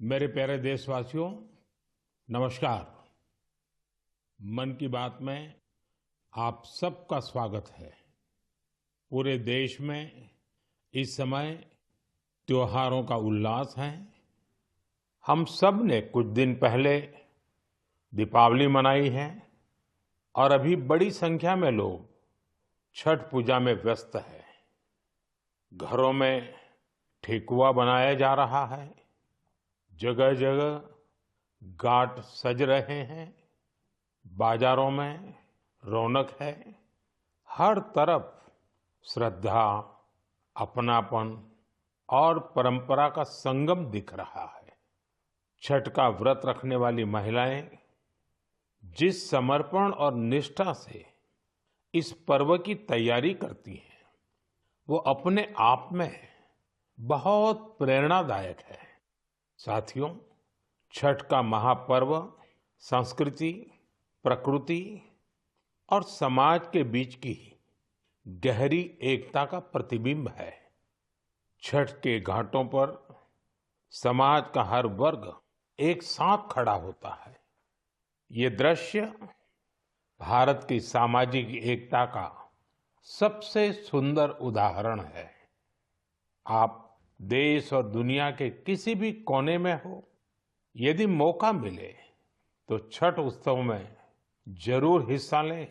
मेरे प्यारे देशवासियों, नमस्कार। मन की बात में आप सबका स्वागत है। पूरे देश में इस समय त्योहारों का उल्लास है। हम सब ने कुछ दिन पहले दीपावली मनाई है और अभी बड़ी संख्या में लोग छठ पूजा में व्यस्त हैं। घरों में ठेकुआ बनाया जा रहा है, जगह जगह घाट सज रहे हैं, बाजारों में रौनक है। हर तरफ श्रद्धा, अपनापन और परंपरा का संगम दिख रहा है। छठ का व्रत रखने वाली महिलाएं जिस समर्पण और निष्ठा से इस पर्व की तैयारी करती हैं, वो अपने आप में बहुत प्रेरणादायक है। साथियों, छठ का महापर्व संस्कृति, प्रकृति और समाज के बीच की गहरी एकता का प्रतिबिंब है। छठ के घाटों पर समाज का हर वर्ग एक साथ खड़ा होता है। ये दृश्य भारत की सामाजिक एकता का सबसे सुंदर उदाहरण है। आप देश और दुनिया के किसी भी कोने में हो, यदि मौका मिले तो छठ उत्सव में जरूर हिस्सा लें।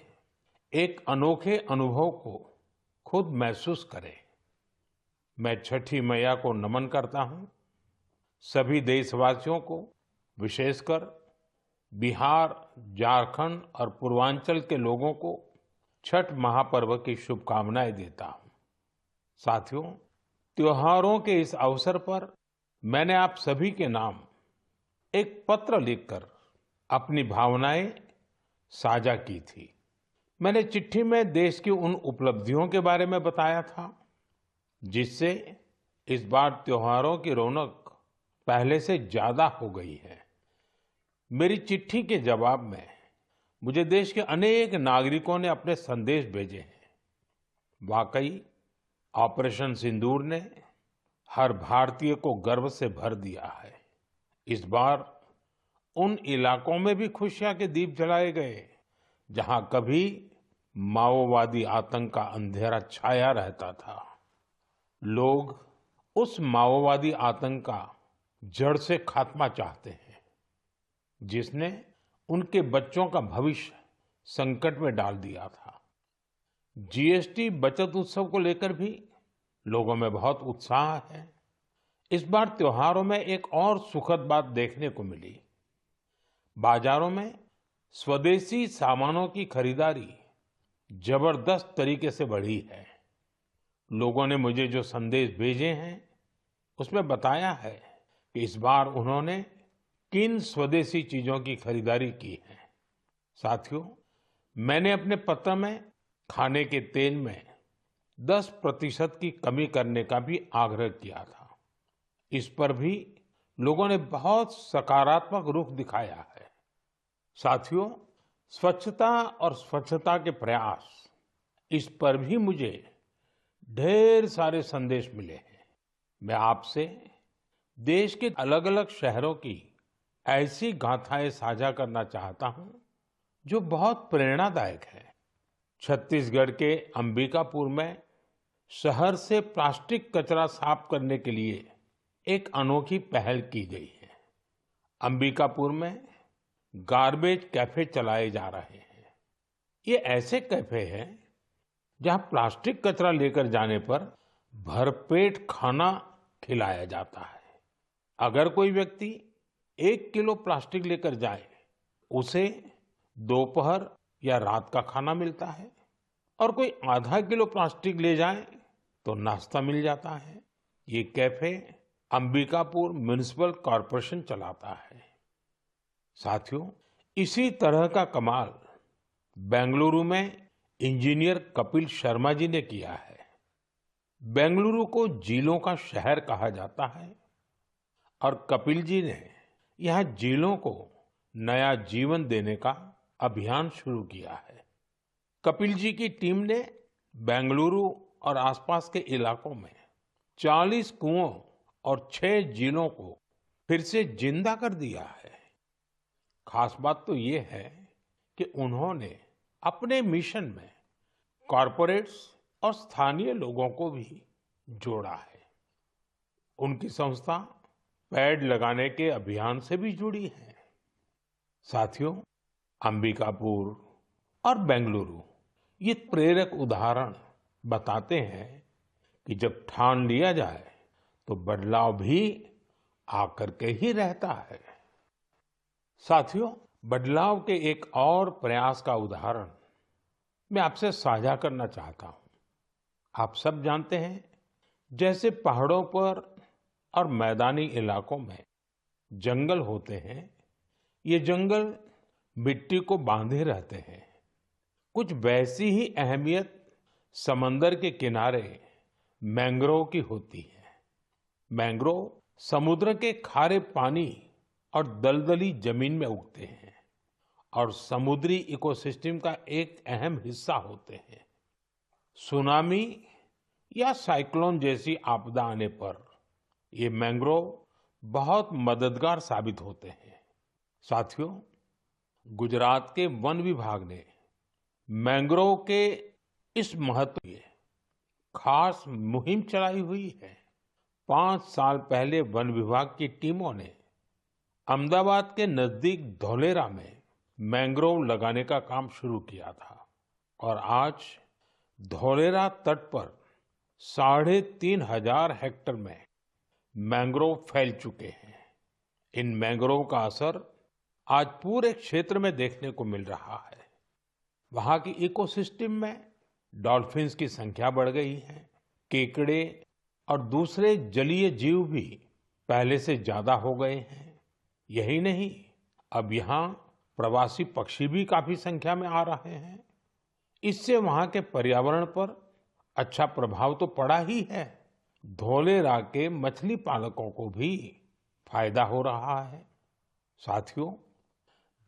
एक अनोखे अनुभव को खुद महसूस करें। मैं छठी मैया को नमन करता हूं। सभी देशवासियों को, विशेषकर बिहार, झारखंड और पूर्वांचल के लोगों को छठ महापर्व की शुभकामनाएं देता हूं। साथियों, त्योहारों के इस अवसर पर मैंने आप सभी के नाम एक पत्र लिखकर अपनी भावनाएं साझा की थी। मैंने चिट्ठी में देश की उन उपलब्धियों के बारे में बताया था जिससे इस बार त्योहारों की रौनक पहले से ज्यादा हो गई है। मेरी चिट्ठी के जवाब में मुझे देश के अनेक नागरिकों ने अपने संदेश भेजे हैं। वाकई ऑपरेशन सिंदूर ने हर भारतीय को गर्व से भर दिया है। इस बार उन इलाकों में भी खुशियां के दीप जलाए गए जहां कभी माओवादी आतंक का अंधेरा छाया रहता था। लोग उस माओवादी आतंक का जड़ से खात्मा चाहते हैं जिसने उनके बच्चों का भविष्य संकट में डाल दिया था। जीएसटी बचत उत्सव को लेकर भी लोगों में बहुत उत्साह है। इस बार त्योहारों में एक और सुखद बात देखने को मिली। बाजारों में स्वदेशी सामानों की खरीदारी जबरदस्त तरीके से बढ़ी है। लोगों ने मुझे जो संदेश भेजे हैं उसमें बताया है कि इस बार उन्होंने किन स्वदेशी चीजों की खरीदारी की है। साथियों, मैंने अपने पत्र में खाने के तेल में 10% की कमी करने का भी आग्रह किया था। इस पर भी लोगों ने बहुत सकारात्मक रुख दिखाया है। साथियों, स्वच्छता और स्वच्छता के प्रयास, इस पर भी मुझे ढेर सारे संदेश मिले हैं। मैं आपसे देश के अलग अलग शहरों की ऐसी गाथाएं साझा करना चाहता हूं जो बहुत प्रेरणादायक है। छत्तीसगढ़ के अंबिकापुर में शहर से प्लास्टिक कचरा साफ करने के लिए एक अनोखी पहल की गई है। अंबिकापुर में गार्बेज कैफे चलाए जा रहे हैं। ये ऐसे कैफे हैं जहां प्लास्टिक कचरा लेकर जाने पर भरपेट खाना खिलाया जाता है। अगर कोई व्यक्ति 1 किलो प्लास्टिक लेकर जाए, उसे दोपहर या रात का खाना मिलता है, और कोई आधा किलो प्लास्टिक ले जाए तो नाश्ता मिल जाता है। ये कैफे अंबिकापुर म्युनिसिपल कॉरपोरेशन चलाता है। साथियों, इसी तरह का कमाल बेंगलुरु में इंजीनियर कपिल शर्मा जी ने किया है। बेंगलुरु को झीलों का शहर कहा जाता है और कपिल जी ने यहाँ झीलों को नया जीवन देने का अभियान शुरू किया है। कपिल जी की टीम ने बेंगलुरु और आसपास के इलाकों में 40 कुओं और 6 झीलों को फिर से जिंदा कर दिया है। खास बात तो ये है कि उन्होंने अपने मिशन में कॉरपोरेट्स और स्थानीय लोगों को भी जोड़ा है। उनकी संस्था पेड़ लगाने के अभियान से भी जुड़ी है। साथियों, अंबिकापुर और बेंगलुरु ये प्रेरक उदाहरण बताते हैं कि जब ठान लिया जाए तो बदलाव भी आकर के ही रहता है। साथियों, बदलाव के एक और प्रयास का उदाहरण मैं आपसे साझा करना चाहता हूं। आप सब जानते हैं, जैसे पहाड़ों पर और मैदानी इलाकों में जंगल होते हैं, ये जंगल मिट्टी को बांधे रहते हैं। कुछ वैसी ही अहमियत समंदर के किनारे मैंग्रोव की होती है। मैंग्रोव समुद्र के खारे पानी और दलदली जमीन में उगते हैं और समुद्री इकोसिस्टम का एक अहम हिस्सा होते हैं। सुनामी या साइक्लोन जैसी आपदा आने पर ये मैंग्रोव बहुत मददगार साबित होते हैं। साथियों, गुजरात के वन विभाग ने मैंग्रोव के इस महत्व की खास मुहिम चलाई हुई है। 5 साल पहले वन विभाग की टीमों ने अहमदाबाद के नजदीक धौलेरा में मैंग्रोव लगाने का काम शुरू किया था और आज धौलेरा तट पर 3,500 हेक्टेयर में मैंग्रोव फैल चुके हैं। इन मैंग्रोव का असर आज पूरे क्षेत्र में देखने को मिल रहा है। वहां की इकोसिस्टम में डॉल्फिन्स की संख्या बढ़ गई है। केकड़े और दूसरे जलीय जीव भी पहले से ज्यादा हो गए हैं। यही नहीं, अब यहाँ प्रवासी पक्षी भी काफी संख्या में आ रहे हैं। इससे वहां के पर्यावरण पर अच्छा प्रभाव तो पड़ा ही है, धौलेरा के मछली पालकों को भी फायदा हो रहा है। साथियों,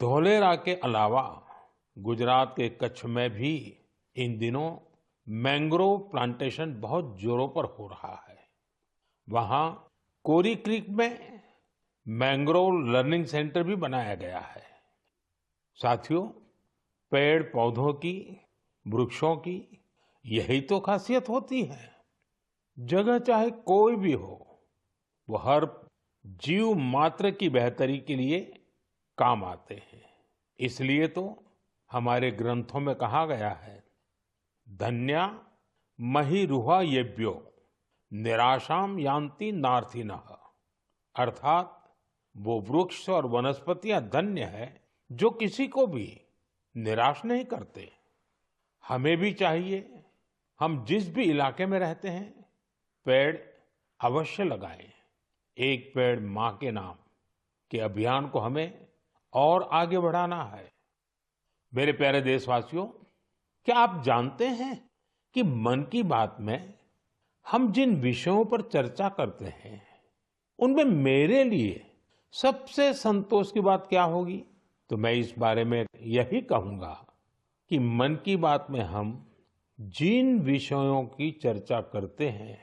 धौलेरा के अलावा गुजरात के कच्छ में भी इन दिनों मैंग्रोव प्लांटेशन बहुत जोरों पर हो रहा है। वहां कोरी क्रीक में मैंग्रोव लर्निंग सेंटर भी बनाया गया है। साथियों, पेड़ पौधों की, वृक्षों की यही तो खासियत होती है। जगह चाहे कोई भी हो, वो हर जीव मात्र की बेहतरी के लिए काम आते हैं। इसलिए तो हमारे ग्रंथों में कहा गया है, धन्या महिरुहा येभ्यो निराशाम यान्ति नार्थिनः। अर्थात वो वृक्ष और वनस्पतियां धन्य है जो किसी को भी निराश नहीं करते। हमें भी चाहिए, हम जिस भी इलाके में रहते हैं, पेड़ अवश्य लगाएं। एक पेड़ मां के नाम के अभियान को हमें और आगे बढ़ाना है। मेरे प्यारे देशवासियों, क्या आप जानते हैं कि मन की बात में हम जिन विषयों पर चर्चा करते हैं, उनमें मेरे लिए सबसे संतोष की बात क्या होगी? तो मैं इस बारे में यही कहूंगा कि मन की बात में हम जिन विषयों की चर्चा करते हैं,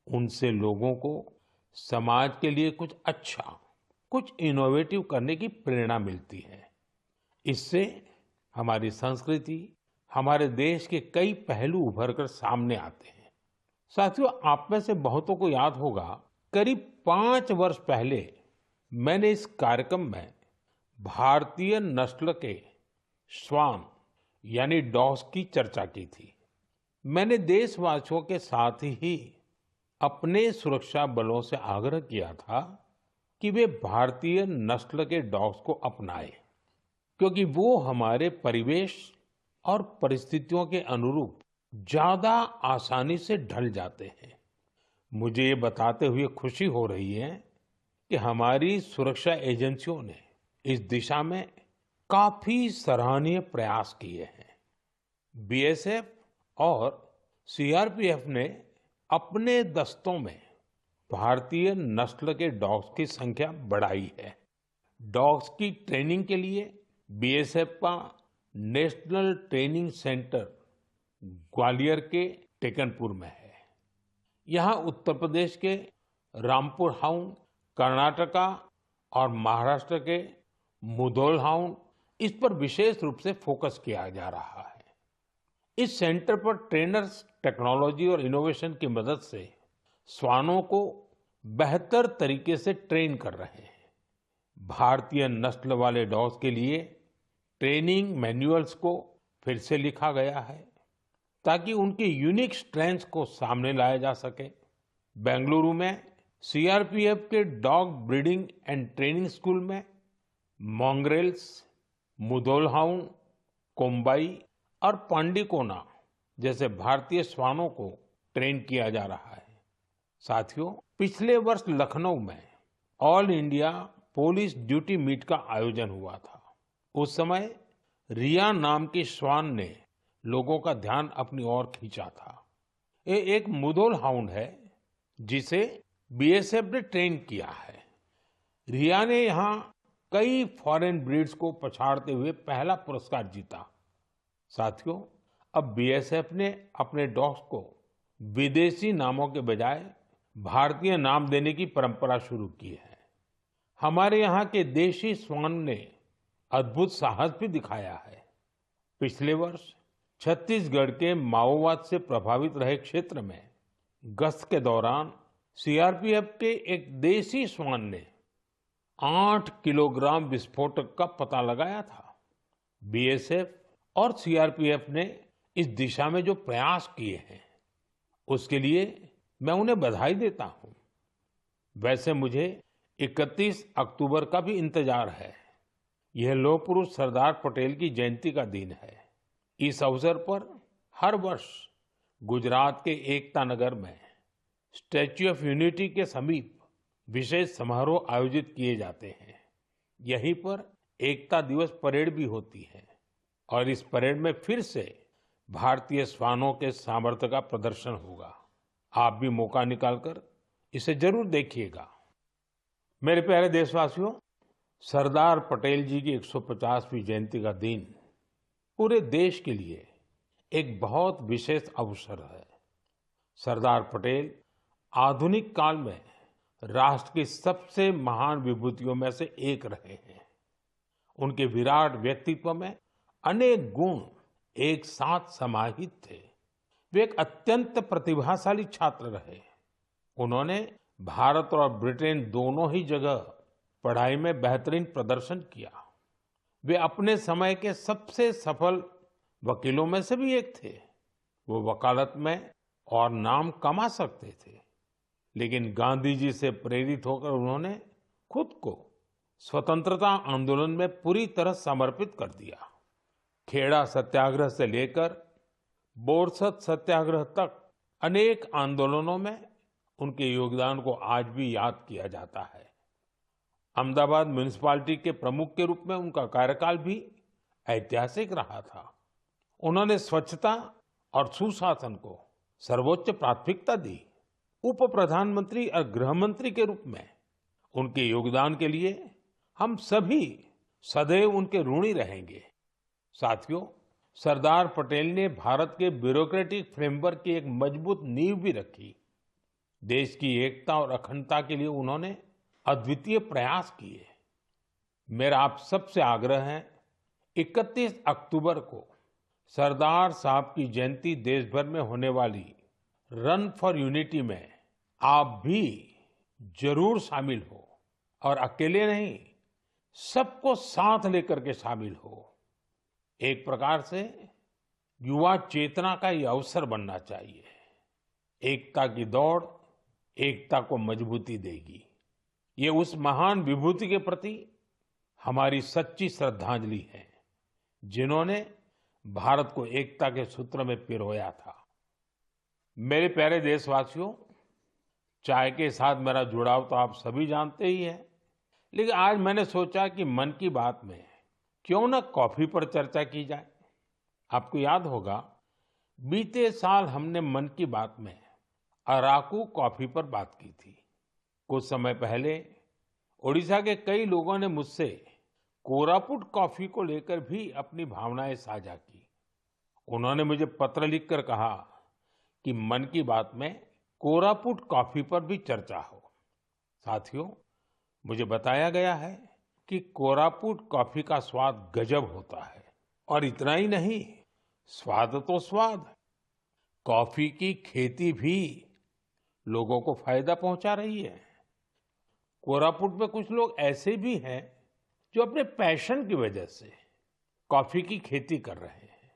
उनसे लोगों को समाज के लिए कुछ अच्छा, कुछ इनोवेटिव करने की प्रेरणा मिलती है। इससे हमारी संस्कृति, हमारे देश के कई पहलू उभर कर सामने आते हैं। साथियों, आप में से बहुतों को याद होगा, करीब 5 वर्ष पहले मैंने इस कार्यक्रम में भारतीय नस्ल के श्वान यानी डॉग्स की चर्चा की थी। मैंने देशवासियों के साथ ही अपने सुरक्षा बलों से आग्रह किया था कि वे भारतीय नस्ल के डॉग्स को अपनाएं, क्योंकि वो हमारे परिवेश और परिस्थितियों के अनुरूप ज्यादा आसानी से ढल जाते हैं। मुझे ये बताते हुए खुशी हो रही है कि हमारी सुरक्षा एजेंसियों ने इस दिशा में काफी सराहनीय प्रयास किए हैं। बीएसएफ और सीआरपीएफ ने अपने दस्तों में भारतीय नस्ल के डॉग्स की संख्या बढ़ाई है। डॉग्स की ट्रेनिंग के लिए बीएसएफ का नेशनल ट्रेनिंग सेंटर ग्वालियर के टेकनपुर में है। यहाँ उत्तर प्रदेश के रामपुर हाउंड, कर्नाटका और महाराष्ट्र के मुधोल हाउंड, इस पर विशेष रूप से फोकस किया जा रहा है। इस सेंटर पर ट्रेनर्स टेक्नोलॉजी और इनोवेशन की मदद से श्वानों को बेहतर तरीके से ट्रेन कर रहे हैं। भारतीय नस्ल वाले डॉग्स के लिए ट्रेनिंग मैनुअल्स को फिर से लिखा गया है ताकि उनके यूनिक स्ट्रेंथ्स को सामने लाया जा सके। बेंगलुरु में सीआरपीएफ के dog breeding and training school में मॉन्ग्रेल्स, मुधोल हाउंड, कोम्बाई और पांडिकोना जैसे भारतीय श्वानों को ट्रेन किया जा रहा है। साथियों, पिछले वर्ष लखनऊ में all India police duty meet का आयोजन हुआ था। उस समय रिया नाम की श्वान ने लोगों का ध्यान अपनी ओर खींचा था। ये एक मुधोल हाउंड है जिसे बीएसएफ ने ट्रेन किया है। रिया ने यहाँ कई फॉरेन ब्रीड्स को पछाड़ते हुए पहला पुरस्कार जीता। साथियों, अब बीएसएफ ने अपने डॉग्स को विदेशी नामों के बजाय भारतीय नाम देने की परंपरा शुरू की है। हमारे यहाँ के देशी श्वान ने अद्भुत साहस भी दिखाया है। पिछले वर्ष छत्तीसगढ़ के माओवाद से प्रभावित रहे क्षेत्र में गश्त के दौरान सीआरपीएफ के एक देशी श्वान ने 8 किलोग्राम विस्फोटक का पता लगाया था। बीएसएफ और सीआरपीएफ ने इस दिशा में जो प्रयास किए हैं उसके लिए मैं उन्हें बधाई देता हूं। वैसे मुझे 31 अक्टूबर का भी इंतजार है। यह लौह पुरुष सरदार पटेल की जयंती का दिन है। इस अवसर पर हर वर्ष गुजरात के एकता नगर में स्टैच्यू ऑफ यूनिटी के समीप विशेष समारोह आयोजित किए जाते हैं। यहीं पर एकता दिवस परेड भी होती है और इस परेड में फिर से भारतीय श्वानों के सामर्थ्य का प्रदर्शन होगा। आप भी मौका निकालकर इसे जरूर देखिएगा। मेरे प्यारे देशवासियों, सरदार पटेल जी की 150वीं जयंती का दिन पूरे देश के लिए एक बहुत विशेष अवसर है। सरदार पटेल आधुनिक काल में राष्ट्र की सबसे महान विभूतियों में से एक रहे हैं। उनके विराट व्यक्तित्व में अनेक गुण एक साथ समाहित थे। वे एक अत्यंत प्रतिभाशाली छात्र रहे। उन्होंने भारत और ब्रिटेन दोनों ही जगह पढ़ाई में बेहतरीन प्रदर्शन किया। वे अपने समय के सबसे सफल वकीलों में से भी एक थे। वो वकालत में और नाम कमा सकते थे, लेकिन गांधी जी से प्रेरित होकर उन्होंने खुद को स्वतंत्रता आंदोलन में पूरी तरह समर्पित कर दिया। खेड़ा सत्याग्रह से लेकर बोरसद सत्याग्रह तक अनेक आंदोलनों में उनके योगदान को आज भी याद किया जाता है। अहमदाबाद म्युनिसिपैलिटी के प्रमुख के रूप में उनका कार्यकाल भी ऐतिहासिक रहा था। उन्होंने स्वच्छता और सुशासन को सर्वोच्च प्राथमिकता दी। उप प्रधानमंत्री और गृह मंत्री के रूप में उनके योगदान के लिए हम सभी सदैव उनके ऋणी रहेंगे। साथियों, सरदार पटेल ने भारत के ब्यूरोक्रेटिक फ्रेमवर्क की एक मजबूत नींव भी रखी। देश की एकता और अखंडता के लिए उन्होंने अद्वितीय प्रयास किए। मेरा आप सबसे आग्रह है, 31 अक्टूबर को सरदार साहब की जयंती देश भर में होने वाली रन फॉर यूनिटी में आप भी जरूर शामिल हो और अकेले नहीं, सबको साथ लेकर के शामिल हो। एक प्रकार से युवा चेतना का ये अवसर बनना चाहिए। एकता की दौड़ एकता को मजबूती देगी। ये उस महान विभूति के प्रति हमारी सच्ची श्रद्धांजलि है जिन्होंने भारत को एकता के सूत्र में पिरोया था। मेरे प्यारे देशवासियों, चाय के साथ मेरा जुड़ाव तो आप सभी जानते ही हैं, लेकिन आज मैंने सोचा कि मन की बात में क्यों न कॉफी पर चर्चा की जाए। आपको याद होगा, बीते साल हमने मन की बात में अराकू कॉफी पर बात की थी। कुछ समय पहले ओडिशा के कई लोगों ने मुझसे कोरापुट कॉफी को लेकर भी अपनी भावनाएं साझा की। उन्होंने मुझे पत्र लिखकर कहा कि मन की बात में कोरापुट कॉफी पर भी चर्चा हो। साथियों, मुझे बताया गया है कि कोरापुट कॉफी का स्वाद गजब होता है। और इतना ही नहीं, स्वाद तो स्वाद, कॉफी की खेती भी लोगों को फायदा पहुंचा रही है। कोरापुट में कुछ लोग ऐसे भी हैं जो अपने पैशन की वजह से कॉफी की खेती कर रहे हैं।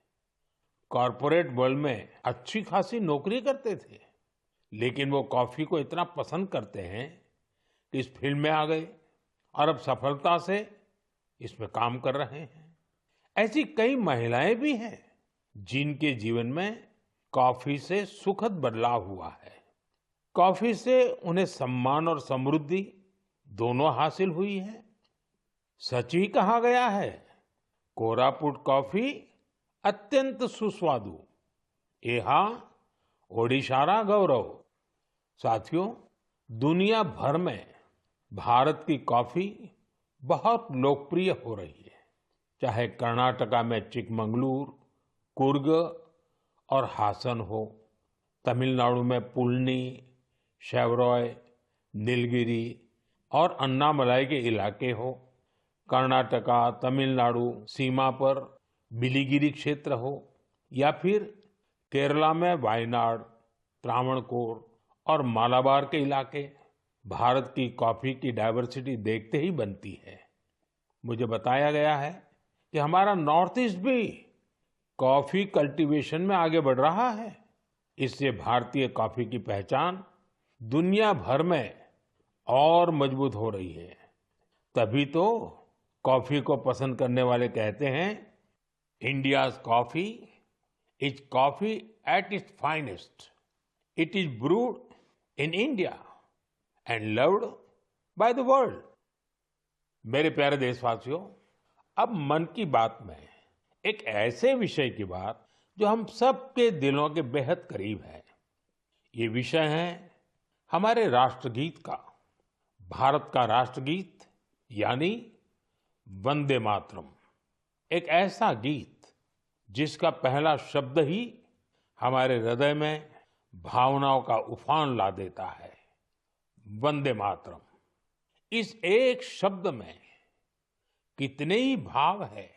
कॉरपोरेट वर्ल्ड में अच्छी खासी नौकरी करते थे, लेकिन वो कॉफी को इतना पसंद करते हैं कि इस फील्ड में आ गए और अब सफलता से इसमें काम कर रहे हैं। ऐसी कई महिलाएं भी हैं जिनके जीवन में कॉफी से सुखद बदलाव हुआ है। कॉफी से उन्हें सम्मान और समृद्धि दोनों हासिल हुई है। सच ही कहा गया है, कोरापुट कॉफी अत्यंत सुस्वादु, एहा ओडिशारा गौरव। साथियों, दुनिया भर में भारत की कॉफी बहुत लोकप्रिय हो रही है। चाहे कर्नाटका में चिकमंगलूर, कुर्ग और हासन हो, तमिलनाडु में पुलनी, शेवरॉय, नीलगिरी और अन्नामलाई के इलाके हो, कर्नाटका तमिलनाडु सीमा पर बिलिगिरी क्षेत्र हो, या फिर केरला में वायनाड, त्रावणकोर और मालाबार के इलाके, भारत की कॉफी की डाइवर्सिटी देखते ही बनती है। मुझे बताया गया है कि हमारा नॉर्थ ईस्ट भी कॉफी कल्टीवेशन में आगे बढ़ रहा है। इससे भारतीय कॉफी की पहचान दुनिया भर में और मजबूत हो रही है। तभी तो कॉफी को पसंद करने वाले कहते हैं, India's coffee is coffee at its finest. It is brood in India and loved by the world. मेरे प्यारे देशवासियों, अब मन की बात में एक ऐसे विषय की बात जो हम सबके दिलों के बेहद करीब है। ये विषय है हमारे राष्ट्रगीत का। भारत का राष्ट्रगीत यानी वंदे मातरम। एक ऐसा गीत जिसका पहला शब्द ही हमारे हृदय में भावनाओं का उफान ला देता है। वंदे मातरम, इस एक शब्द में कितने ही भाव है,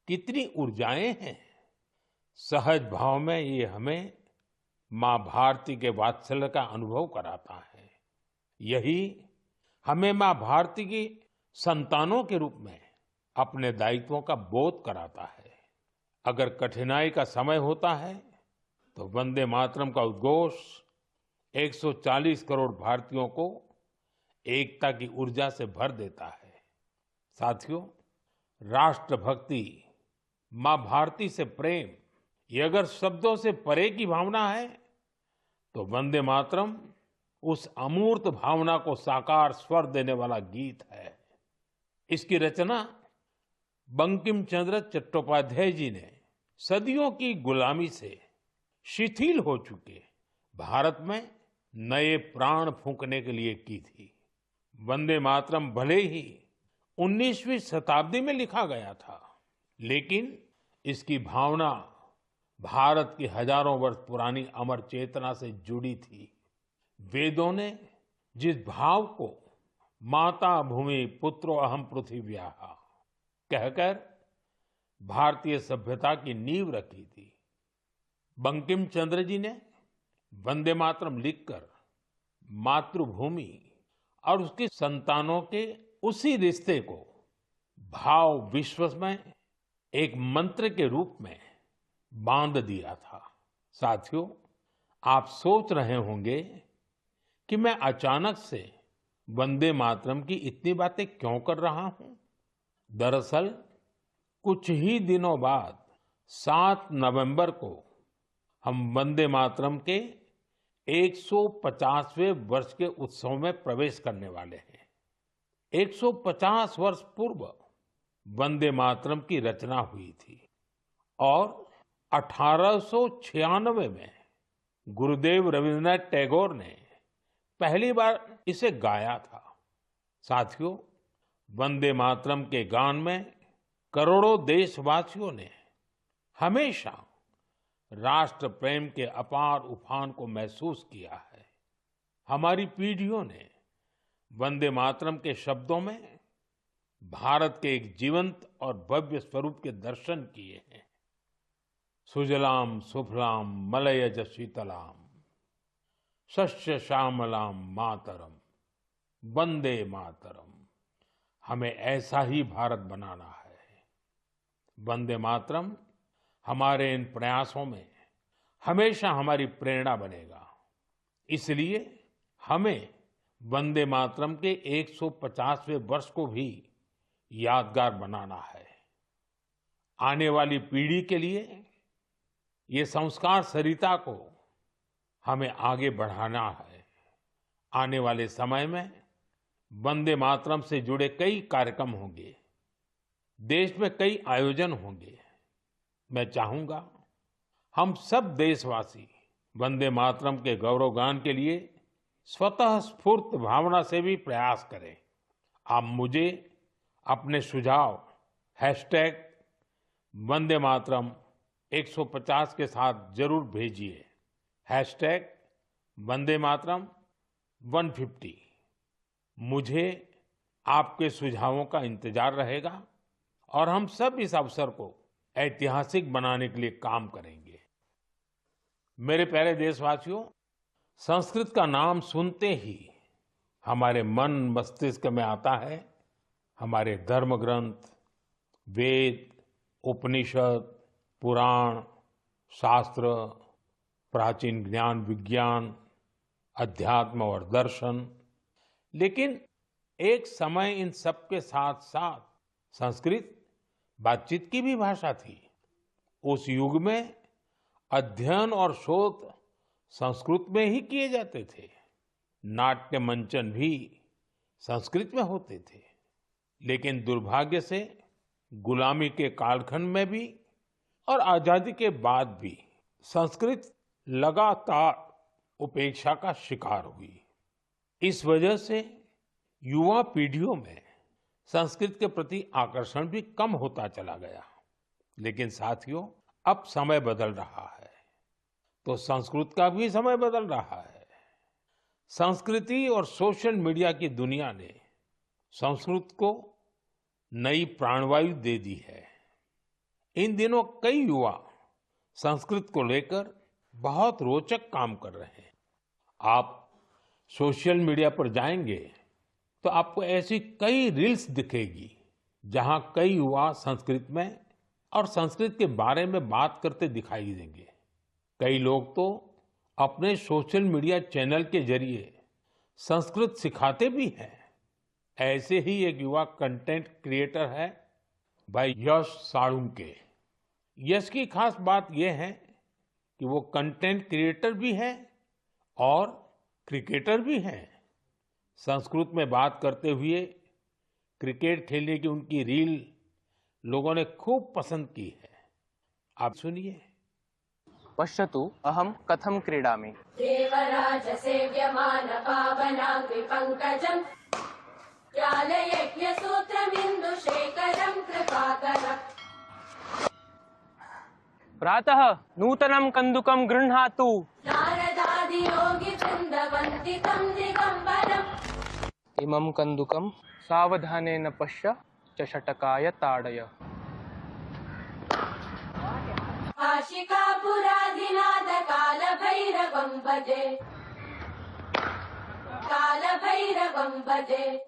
कितनी ऊर्जाएं हैं। सहज भाव में ये हमें मां भारती के वात्सल्य का अनुभव कराता है। यही हमें मां भारती की संतानों के रूप में अपने दायित्वों का बोध कराता है। अगर कठिनाई का समय होता है तो वंदे मातरम का उद्घोष 140 करोड़ भारतीयों को एकता की ऊर्जा से भर देता है। साथियों, राष्ट्रभक्ति, मां भारती से प्रेम, ये अगर शब्दों से परे की भावना है तो वंदे मातरम उस अमूर्त भावना को साकार स्वर देने वाला गीत है। इसकी रचना बंकिम चंद्र चट्टोपाध्याय जी ने सदियों की गुलामी से शिथिल हो चुके भारत में नए प्राण फूंकने के लिए की थी। वंदे मातरम भले ही 19वीं शताब्दी में लिखा गया था, लेकिन इसकी भावना भारत की हजारों वर्ष पुरानी अमर चेतना से जुड़ी थी। वेदों ने जिस भाव को माता भूमि पुत्रो अहम पृथिव्याः कहकर भारतीय सभ्यता की नींव रखी थी, बंकिम चंद्र जी ने वंदे मातरम लिखकर मातृभूमि और उसकी संतानों के उसी रिश्ते को भाव विश्व में एक मंत्र के रूप में बांध दिया था। साथियों, आप सोच रहे होंगे कि मैं अचानक से वंदे मातरम की इतनी बातें क्यों कर रहा हूं। दरअसल कुछ ही दिनों बाद 7 नवंबर को हम वंदे मातरम के 150वें वर्ष के उत्सव में प्रवेश करने वाले हैं। 150 वर्ष पूर्व वंदे मातरम की रचना हुई थी और 1896 में गुरुदेव रविंद्रनाथ टैगोर ने पहली बार इसे गाया था। साथियों, वंदे मातरम के गान में करोड़ों देशवासियों ने हमेशा राष्ट्र प्रेम के अपार उफान को महसूस किया है। हमारी पीढ़ियों ने वंदे मातरम के शब्दों में भारत के एक जीवंत और भव्य स्वरूप के दर्शन किए हैं। सुजलाम सुफलाम मलयज शीतलाम शस्य श्यामलाम मातरम वंदे मातरम। हमें ऐसा ही भारत बनाना है। वंदे मातरम हमारे इन प्रयासों में हमेशा हमारी प्रेरणा बनेगा। इसलिए हमें वंदे मातरम के 150वें वर्ष को भी यादगार बनाना है। आने वाली पीढ़ी के लिए ये संस्कार सरिता को हमें आगे बढ़ाना है। आने वाले समय में वंदे मातरम से जुड़े कई कार्यक्रम होंगे, देश में कई आयोजन होंगे। मैं चाहूंगा हम सब देशवासी वंदे मातरम के गौरवगान के लिए स्वतः स्फूर्त भावना से भी प्रयास करें। आप मुझे अपने सुझाव हैशटैग वंदे मातरम 150 के साथ जरूर भेजिए। हैशटैग वंदे मातरम 150। मुझे आपके सुझावों का इंतजार रहेगा और हम सब इस अवसर को ऐतिहासिक बनाने के लिए काम करेंगे। मेरे प्यारे देशवासियों, संस्कृत का नाम सुनते ही हमारे मन मस्तिष्क में आता है हमारे धर्म ग्रंथ, वेद, उपनिषद, पुराण, शास्त्र, प्राचीन ज्ञान विज्ञान, अध्यात्म और दर्शन। लेकिन एक समय इन सब के साथ साथ संस्कृत बातचीत की भी भाषा थी। उस युग में अध्ययन और शोध संस्कृत में ही किए जाते थे। नाट्य मंचन भी संस्कृत में होते थे। लेकिन दुर्भाग्य से गुलामी के कालखंड में भी और आजादी के बाद भी संस्कृत लगातार उपेक्षा का शिकार हुई। इस वजह से युवा पीढ़ियों में संस्कृत के प्रति आकर्षण भी कम होता चला गया। लेकिन साथियों, अब समय बदल रहा है तो संस्कृत का भी समय बदल रहा है। संस्कृति और सोशल मीडिया की दुनिया ने संस्कृत को नई प्राणवायु दे दी है। इन दिनों कई युवा संस्कृत को लेकर बहुत रोचक काम कर रहे हैं। आप सोशल मीडिया पर जाएंगे तो आपको ऐसी कई रील्स दिखेगी जहां कई युवा संस्कृत में और संस्कृत के बारे में बात करते दिखाई देंगे। कई लोग तो अपने सोशल मीडिया चैनल के जरिए संस्कृत सिखाते भी हैं। ऐसे ही एक युवा कंटेंट क्रिएटर है भाई यश साळुंके। यश की खास बात यह है कि वो कंटेंट क्रिएटर भी है और क्रिकेटर भी हैं। संस्कृत में बात करते हुए क्रिकेट खेलने की उनकी रील लोगों ने खूब पसंद की है। आप सुनिए। पश्यतु अहं कथं क्रीडामि। देवराज सेव्यमान पावनांग्रि पंकजं ज्ञानयज्ञ सूत्रमिन्दु शेखरं कृपाकरम्। प्रातः नूतनं कन्दुकं गृह्णातु। नारदादि योगी वृन्दवन्दितं दिगम्बरम्। इमं कन्दुकं सावधानेन पश्य चषटकाय ताडय। काशिकापुराधिनाथ कालभैरवं भजे, कालभैरवं भजे।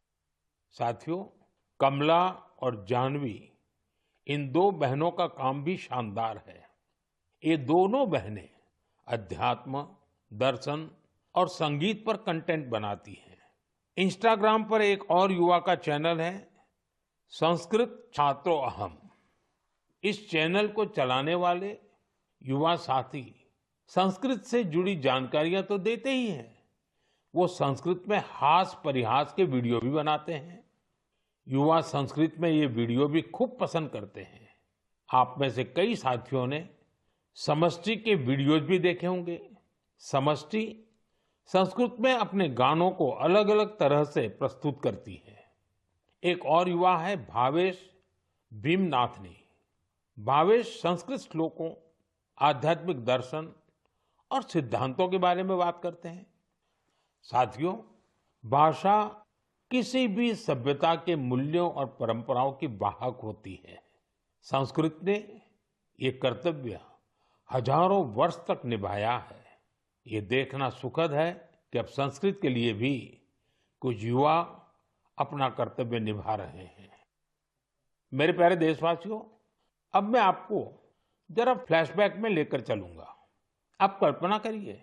साथियों, कमला और जानवी इन दो बहनों का काम भी शानदार है। ये दोनों बहनें अध्यात्म, दर्शन और संगीत पर कंटेंट बनाती हैं। इंस्टाग्राम पर एक और युवा का चैनल है संस्कृत छात्रो अहम। इस चैनल को चलाने वाले युवा साथी संस्कृत से जुड़ी जानकारियां तो देते ही हैं, वो संस्कृत में हास परिहास के वीडियो भी बनाते हैं। युवा संस्कृत में ये वीडियो भी खूब पसंद करते हैं। आप में से कई साथियों ने समष्टि के वीडियोज भी देखे होंगे। समष्टि संस्कृत में अपने गानों को अलग अलग तरह से प्रस्तुत करती है। एक और युवा है भावेश भीमनाथनी। भावेश संस्कृत श्लोकों, आध्यात्मिक दर्शन और सिद्धांतों के बारे में बात करते हैं। साथियों, भाषा किसी भी सभ्यता के मूल्यों और परंपराओं की वाहक होती है। संस्कृत ने ये कर्तव्य हजारों वर्ष तक निभाया है। ये देखना सुखद है कि अब संस्कृत के लिए भी कुछ युवा अपना कर्तव्य निभा रहे हैं। मेरे प्यारे देशवासियों, अब मैं आपको जरा फ्लैशबैक में लेकर चलूंगा। आप कल्पना करिए,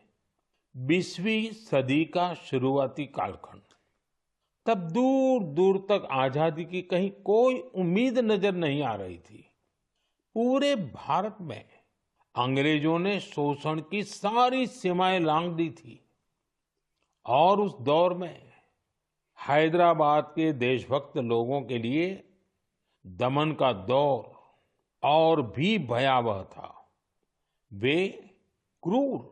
20वीं सदी का शुरुआती कालखंड। तब दूर दूर तक आजादी की कहीं कोई उम्मीद नजर नहीं आ रही थी। पूरे भारत में अंग्रेजों ने शोषण की सारी सीमाएं लांघ दी थी और उस दौर में हैदराबाद के देशभक्त लोगों के लिए दमन का दौर और भी भयावह था। वे क्रूर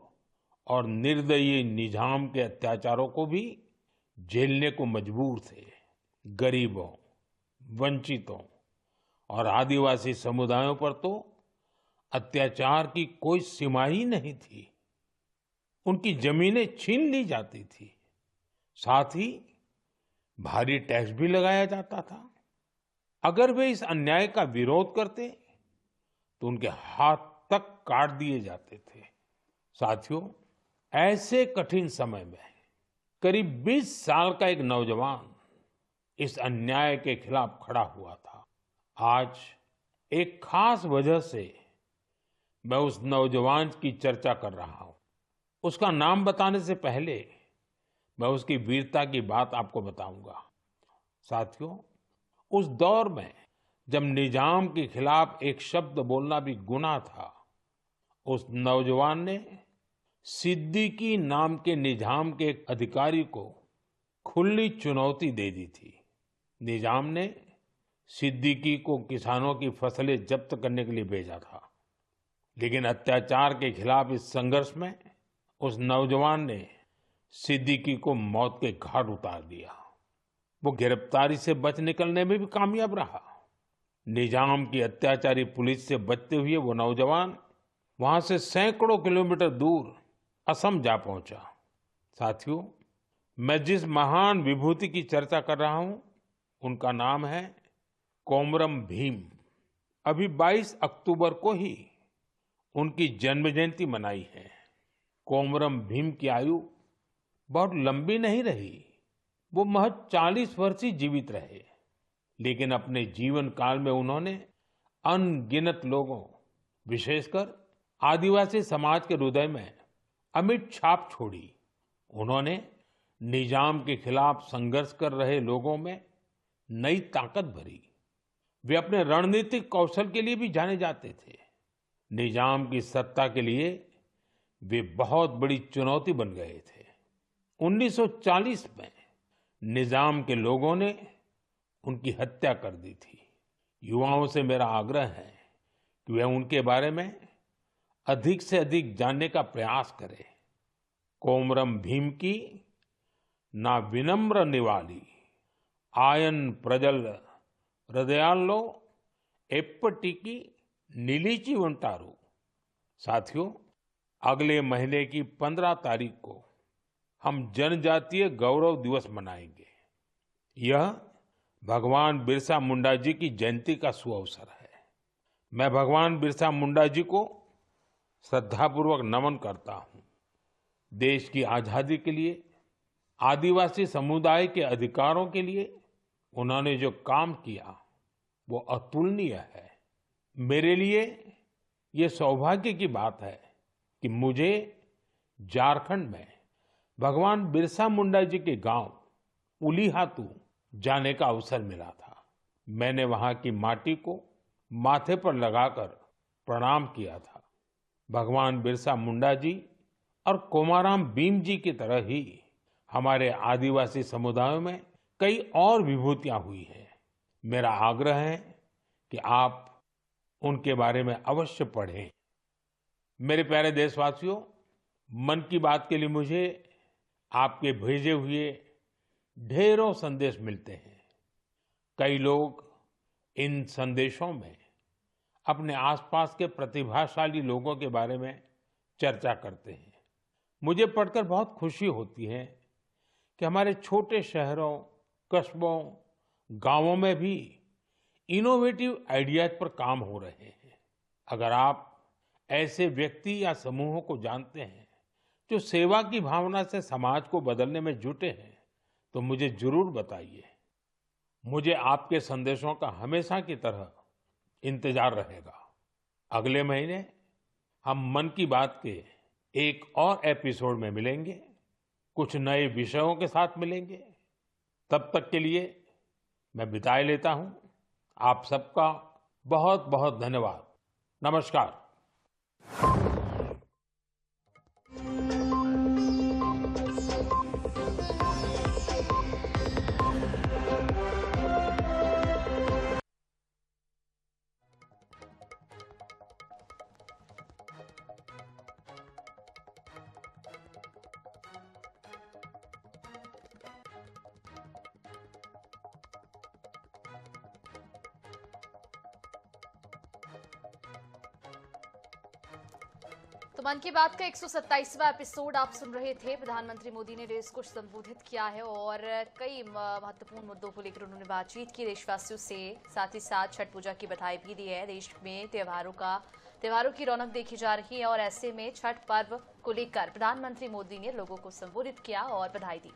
और निर्दयी निजाम के अत्याचारों को भी झेलने को मजबूर थे। गरीबों, वंचितों और आदिवासी समुदायों पर तो अत्याचार की कोई सीमा ही नहीं थी। उनकी जमीनें छीन ली जाती थी, साथ ही भारी टैक्स भी लगाया जाता था। अगर वे इस अन्याय का विरोध करते तो उनके हाथ तक काट दिए जाते थे। साथियों, ऐसे कठिन समय में करीब 20 साल का एक नौजवान इस अन्याय के खिलाफ खड़ा हुआ था। आज एक खास वजह से मैं उस नौजवान की चर्चा कर रहा हूं। उसका नाम बताने से पहले मैं उसकी वीरता की बात आपको बताऊंगा। साथियों, उस दौर में जब निजाम के खिलाफ एक शब्द बोलना भी गुनाह था, उस नौजवान ने सिद्दीकी नाम के निजाम के एक अधिकारी को खुली चुनौती दे दी थी। निजाम ने सिद्दीकी को किसानों की फसलें जब्त करने के लिए भेजा था, लेकिन अत्याचार के खिलाफ इस संघर्ष में उस नौजवान ने सिद्दीकी को मौत के घाट उतार दिया। वो गिरफ्तारी से बच निकलने में भी कामयाब रहा। निजाम की अत्याचारी पुलिस से बचते हुए वो नौजवान वहां से सैकड़ों किलोमीटर दूर असम जा पहुंचा। साथियों, मैं जिस महान विभूति की चर्चा कर रहा हूं, उनका नाम है कोमरम भीम। अभी 22 अक्टूबर को ही उनकी जन्म जयंती मनाई है। कोमरम भीम की आयु बहुत लंबी नहीं रही। वो महज 40 वर्ष ही जीवित रहे, लेकिन अपने जीवन काल में उन्होंने अनगिनत लोगों, विशेषकर आदिवासी समाज के हृदय में अमिट छाप छोड़ी। उन्होंने निजाम के खिलाफ संघर्ष कर रहे लोगों में नई ताकत भरी। वे अपने रणनीतिक कौशल के लिए भी जाने जाते थे। निजाम की सत्ता के लिए वे बहुत बड़ी चुनौती बन गए थे। 1940 में निजाम के लोगों ने उनकी हत्या कर दी थी। युवाओं से मेरा आग्रह है कि वे उनके बारे में अधिक से अधिक जानने का प्रयास करें। कोमरम भीम की ना विनम्र निवाली आयन प्रजल हृदयालो एप्पटिकी नीलीची वंटारू। साथियों, अगले महीने की 15 तारीख को हम जनजातीय गौरव दिवस मनाएंगे। यह भगवान बिरसा मुंडा जी की जयंती का सुअवसर है। मैं भगवान बिरसा मुंडा जी को श्रद्धापूर्वक नमन करता हूं। देश की आजादी के लिए, आदिवासी समुदाय के अधिकारों के लिए उन्होंने जो काम किया वो अतुलनीय है। मेरे लिए ये सौभाग्य की बात है कि मुझे झारखंड में भगवान बिरसा मुंडा जी के गांव उलीहातू जाने का अवसर मिला था। मैंने वहां की माटी को माथे पर लगाकर प्रणाम किया था। भगवान बिरसा मुंडा जी और कोमाराम भीम जी की तरह ही हमारे आदिवासी समुदायों में कई और विभूतियां हुई हैं। मेरा आग्रह है कि आप उनके बारे में अवश्य पढ़ें। मेरे प्यारे देशवासियों, मन की बात के लिए मुझे आपके भेजे हुए ढेरों संदेश मिलते हैं। कई लोग इन संदेशों में अपने आसपास के प्रतिभाशाली लोगों के बारे में चर्चा करते हैं। मुझे पढ़कर बहुत खुशी होती है कि हमारे छोटे शहरों, कस्बों, गांवों में भी इनोवेटिव आइडियाज पर काम हो रहे हैं। अगर आप ऐसे व्यक्ति या समूहों को जानते हैं जो सेवा की भावना से समाज को बदलने में जुटे हैं, तो मुझे जरूर बताइए। मुझे आपके संदेशों का हमेशा की तरह इंतजार रहेगा। अगले महीने हम मन की बात के एक और एपिसोड में मिलेंगे, कुछ नए विषयों के साथ मिलेंगे। तब तक के लिए मैं विदाई लेता हूं। आप सबका बहुत बहुत धन्यवाद। नमस्कार। तो मन की बात का 127वां एपिसोड आप सुन रहे थे। प्रधानमंत्री मोदी ने देश को संबोधित किया है और कई महत्वपूर्ण मुद्दों को लेकर उन्होंने बातचीत की देशवासियों से। साथ ही साथ छठ पूजा की बधाई भी दी है। देश में त्योहारों की रौनक देखी जा रही है और ऐसे में छठ पर्व को लेकर प्रधानमंत्री मोदी ने लोगों को संबोधित किया और बधाई दी।